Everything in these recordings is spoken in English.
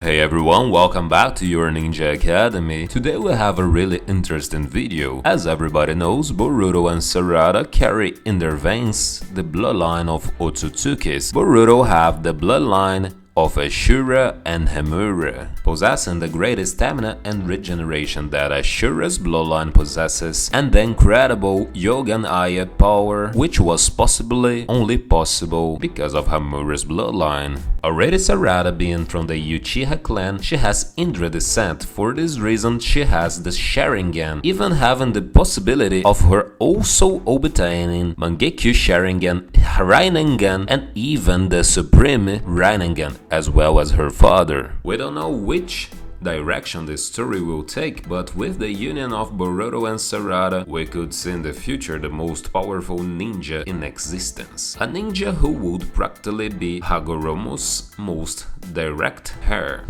Hey everyone, welcome back to your Ninja Academy. Today we have a really interesting video. As everybody knows, Boruto and Sarada carry in their veins the bloodline of Otsutsukis. Boruto have the bloodline of Ashura and Hamura, possessing the greatest stamina and regeneration that Ashura's bloodline possesses, and the incredible Yogan Aya power, which was possibly only possible because of Hamura's bloodline. Already Sarada being from the Uchiha clan, she has Indra descent. For this reason, she has the Sharingan, even having the possibility of her also obtaining Mangekyo Sharingan, Rainengan, and even the Supreme Rainengan, as well as her father. We don't know which direction the story will take, but with the union of Boruto and Sarada, we could see in the future the most powerful ninja in existence. A ninja who would practically be Hagoromo's most direct heir.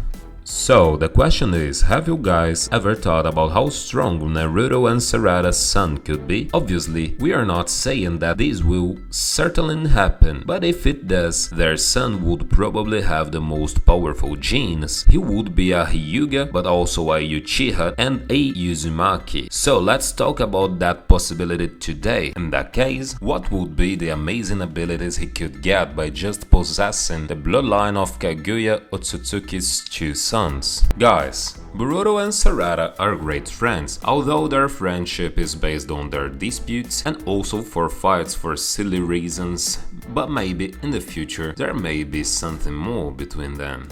So, the question is, have you guys ever thought about how strong Naruto and Sarada's son could be? Obviously, we are not saying that this will certainly happen, but if it does, their son would probably have the most powerful genes. He would be a Hyuga, but also a Uchiha and a Uzumaki. So, let's talk about that possibility today. In that case, what would be the amazing abilities he could get by just possessing the bloodline of Kaguya Otsutsuki's two sons? Guys, Boruto and Sarada are great friends, although their friendship is based on their disputes and also for fights for silly reasons, but maybe in the future there may be something more between them.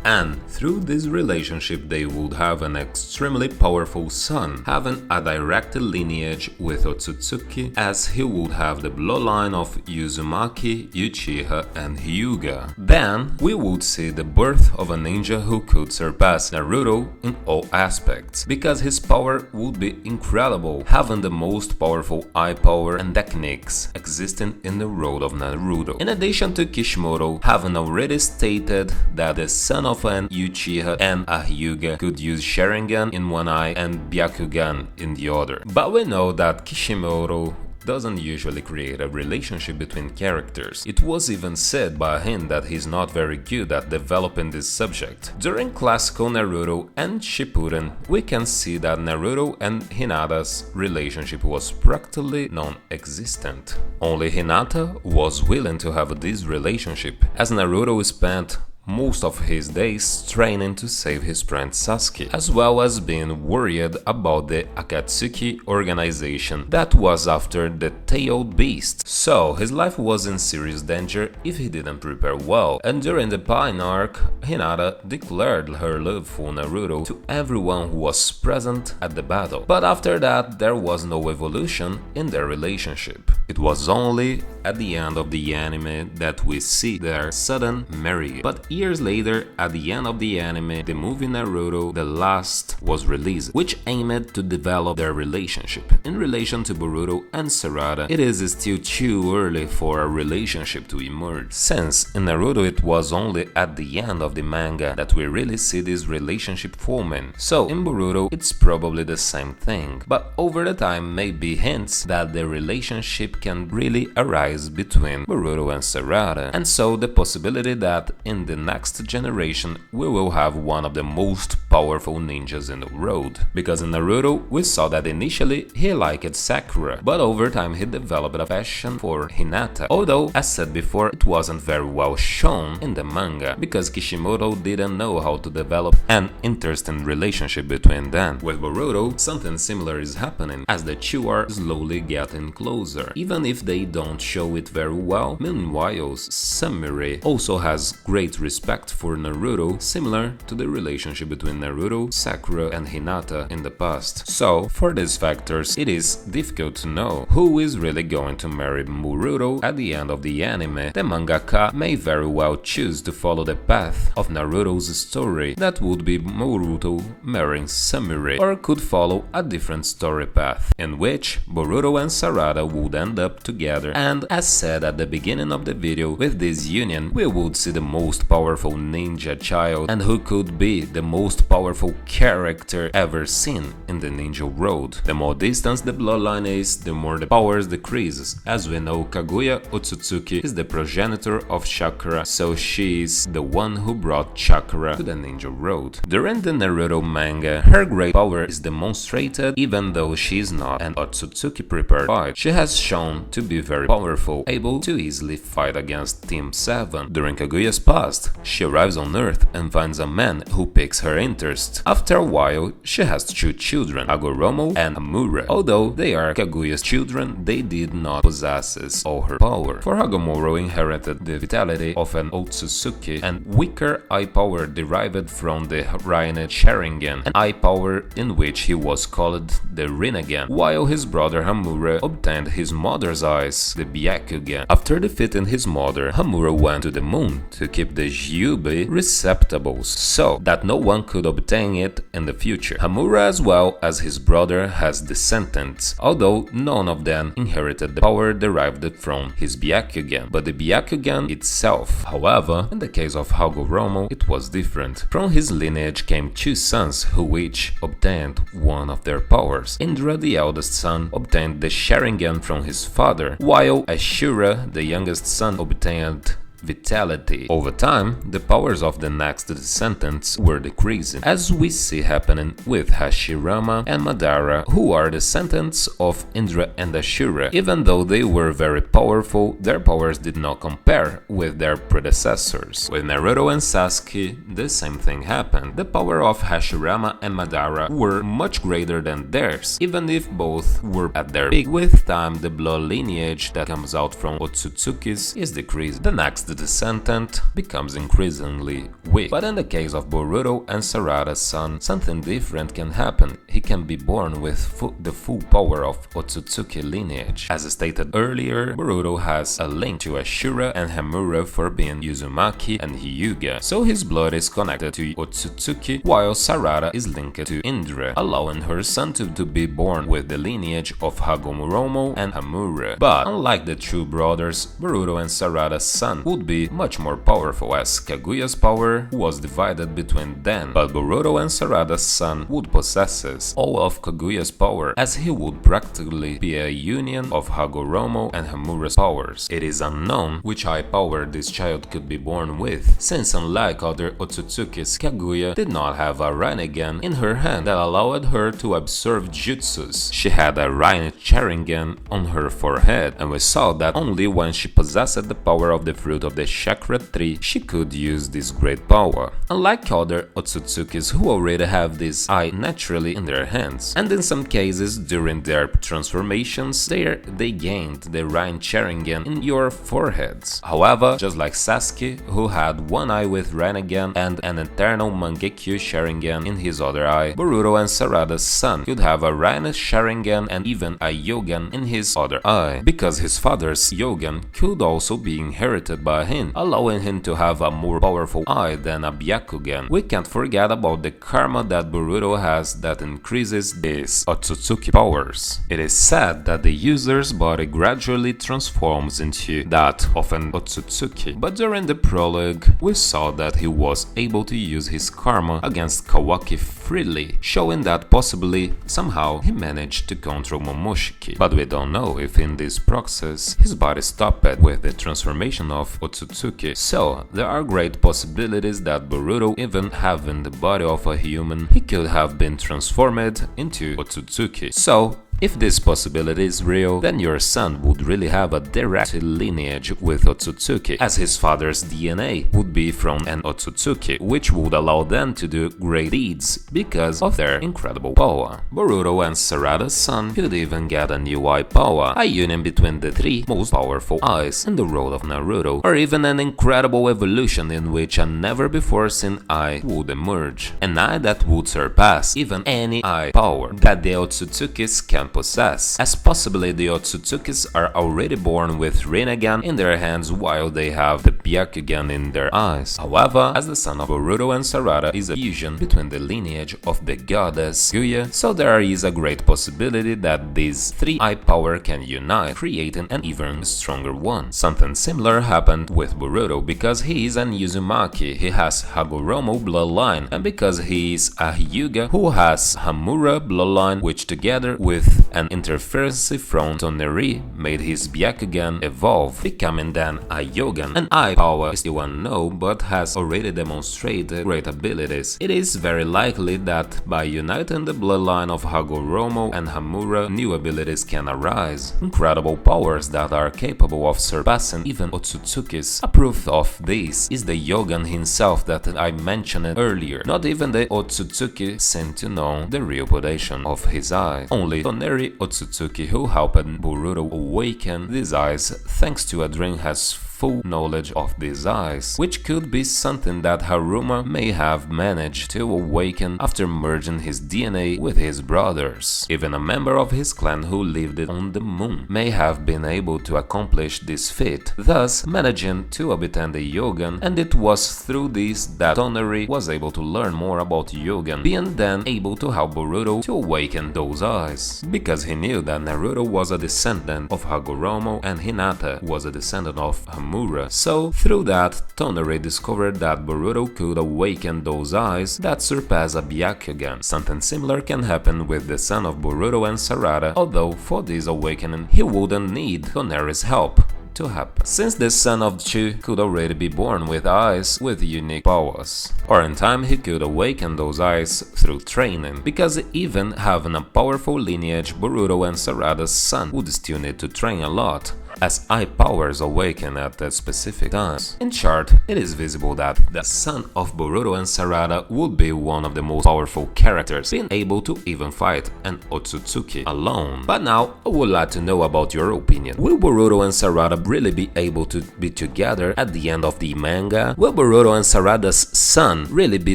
And through this relationship they would have an extremely powerful son, having a direct lineage with Otsutsuki, as he would have the bloodline of Uzumaki, Uchiha, and Hyuga. Then we would see the birth of a ninja who could surpass Naruto in all aspects, because his power would be incredible, having the most powerful eye power and techniques existing in the world of Naruto. In addition to Kishimoto having already stated that the son of an Uchiha and a Hyuga could use Sharingan in one eye and Byakugan in the other. But we know that Kishimoto doesn't usually create a relationship between characters. It was even said by him that he's not very good at developing this subject. During classical Naruto and Shippuden, we can see that Naruto and Hinata's relationship was practically non-existent. Only Hinata was willing to have this relationship, as Naruto spent most of his days training to save his friend Sasuke, as well as being worried about the Akatsuki organization that was after the tailed beast. So his life was in serious danger if he didn't prepare well, and during the Pain arc, Hinata declared her love for Naruto to everyone who was present at the battle. But after that, there was no evolution in their relationship. It was only at the end of the anime that we see their sudden marriage. But years later, at the end of the anime, the movie Naruto The Last was released, which aimed to develop their relationship. In relation to Boruto and Sarada, it is still too early for a relationship to emerge, since in Naruto it was only at the end of the manga that we really see this relationship forming. So in Boruto, it's probably the same thing, but over the time maybe hints that the relationship can really arise between Boruto and Sarada, and so the possibility that in the next generation we will have one of the most powerful ninjas in the world. Because in Naruto we saw that initially he liked Sakura, but over time he developed a passion for Hinata, although as said before it wasn't very well shown in the manga, because Kishimoto didn't know how to develop an interesting relationship between them. With Boruto, something similar is happening, as the two are slowly getting closer, even if they don't show it very well. Meanwhile, Sumire also has great respect for Naruto, similar to the relationship between Naruto, Sakura, and Hinata in the past. So, for these factors, it is difficult to know who is really going to marry Boruto at the end of the anime. The mangaka may very well choose to follow the path of Naruto's story, that would be Boruto marrying Sumire, or could follow a different story path, in which Boruto and Sarada would end end up together, and as said at the beginning of the video, with this union we would see the most powerful ninja child and who could be the most powerful character ever seen in the ninja world. The more distance the bloodline is, the more the powers decreases. As we know, Kaguya Otsutsuki is the progenitor of chakra, so she is the one who brought chakra to the ninja world. During the Naruto manga, her great power is demonstrated even though she is not an Otsutsuki prepared fight. She has shown to be very powerful, able to easily fight against Team 7. During Kaguya's past, she arrives on Earth and finds a man who piques her interest. After a while, she has two children, Hagoromo and Hamura. Although they are Kaguya's children, they did not possess all her power. For Hagoromo inherited the vitality of an Otsutsuki and weaker eye power derived from the Lineage Sharingan, an eye power in which he was called the Rinnegan, while his brother Hamura obtained his mother's eyes, the Byakugan. After defeating his mother, Hamura went to the moon to keep the Kyuubi receptacles so that no one could obtain it in the future. Hamura as well as his brother has descendants, although none of them inherited the power derived from his Byakugan, but the Byakugan itself. However, in the case of Hagoromo, it was different. From his lineage came two sons who each obtained one of their powers. Indra, the eldest son, obtained the Sharingan from his father, while Ashura, the youngest son, obtained vitality. Over time, the powers of the next descendants were decreasing, as we see happening with Hashirama and Madara, who are descendants of Indra and Ashura. Even though they were very powerful, their powers did not compare with their predecessors. With Naruto and Sasuke, the same thing happened. The power of Hashirama and Madara were much greater than theirs, even if both were at their peak. With time, the blood lineage that comes out from Otsutsukis is decreased. The next descendant becomes increasingly weak. But in the case of Boruto and Sarada's son, something different can happen. He can be born with the full power of Otsutsuki lineage. As stated earlier, Boruto has a link to Ashura and Hamura for being Uzumaki and Hyuga, so his blood is connected to Otsutsuki, while Sarada is linked to Indra, allowing her son to be born with the lineage of Hagoromo and Hamura. But unlike the two brothers, Boruto and Sarada's son would be much more powerful, as Kaguya's power was divided between them, but Boruto and Sarada's son would possess all of Kaguya's power, as he would practically be a union of Hagoromo and Hamura's powers. It is unknown which high power this child could be born with, since unlike other Otsutsukis, Kaguya did not have a Rinnegan in her hand that allowed her to absorb jutsus. She had a Lineage Sharingan on her forehead, and we saw that only when she possessed the power of the fruit of the chakra tree, she could use this great power. Unlike other Otsutsukis who already have this eye naturally in their hands, and in some cases during their transformations, they gained the Lineage Sharingan in your foreheads. However, just like Sasuke, who had one eye with Rinnegan and an eternal Mangekyo Sharingan in his other eye, Boruto and Sarada's son could have a Lineage Sharingan and even a Yogan in his other eye, because his father's Yogan could also be inherited by him, allowing him to have a more powerful eye than a Byakugan. We can't forget about the karma that Boruto has that increases these Otsutsuki powers. It is said that the user's body gradually transforms into that of an Otsutsuki, but during the prologue, we saw that he was able to use his karma against Kawaki freely, showing that possibly, somehow, he managed to control Momoshiki. But we don't know if in this process, his body stopped with the transformation of Otsutsuki. So, there are great possibilities that Boruto, even having the body of a human, he could have been transformed into Otsutsuki. So, if this possibility is real, then your son would really have a direct lineage with Otsutsuki, as his father's DNA would be from an Otsutsuki, which would allow them to do great deeds because of their incredible power. Boruto and Sarada's son could even get a new eye power, a union between the three most powerful eyes in the world of Naruto, or even an incredible evolution in which a never-before-seen eye would emerge, an eye that would surpass even any eye power that the Otsutsukis can possess, as possibly the Otsutsukis are already born with Rinnegan in their hands while they have the Byakugan in their eyes. However, as the son of Boruto and Sarada is a fusion between the lineage of the goddess Kaguya, so there is a great possibility that these three eye power can unite, creating an even stronger one. Something similar happened with Boruto because he is an Uzumaki, he has Hagoromo bloodline, and because he is a Hyuga who has Hamura bloodline, which together with an interference from Toneri made his Byakugan evolve, becoming then a Yogan. An eye power is still unknown but has already demonstrated great abilities. It is very likely that by uniting the bloodline of Hagoromo and Hamura, new abilities can arise. Incredible powers that are capable of surpassing even Otsutsukis. A proof of this is the Yogan himself that I mentioned earlier. Not even the Otsutsuki seem to know the real potential of his eyes. Only Toneri Otsutsuki, who helped Boruto awaken these eyes thanks to a dream, has full knowledge of these eyes, which could be something that Haruma may have managed to awaken after merging his DNA with his brothers. Even a member of his clan who lived on the moon may have been able to accomplish this feat, thus managing to obtain the Yogan, and it was through this that Toneri was able to learn more about Yogan, being then able to help Boruto to awaken those eyes, because he knew that Naruto was a descendant of Hagoromo and Hinata was a descendant of Hamura. So, through that, Toneri discovered that Boruto could awaken those eyes that surpass a Byakugan. Something similar can happen with the son of Boruto and Sarada, although for this awakening he wouldn't need Toneri's help to happen, since the son of Chu could already be born with eyes with unique powers. Or in time he could awaken those eyes through training, because even having a powerful lineage, Boruto and Sarada's son would still need to train a lot, as eye powers awaken at that specific times. In short, it is visible that the son of Boruto and Sarada would be one of the most powerful characters, being able to even fight an Otsutsuki alone. But now, I would like to know about your opinion. Will Boruto and Sarada really be able to be together at the end of the manga? Will Boruto and Sarada's son really be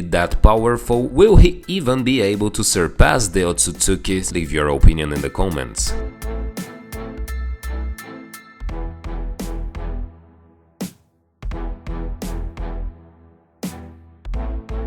that powerful? Will he even be able to surpass the Otsutsuki? Leave your opinion in the comments.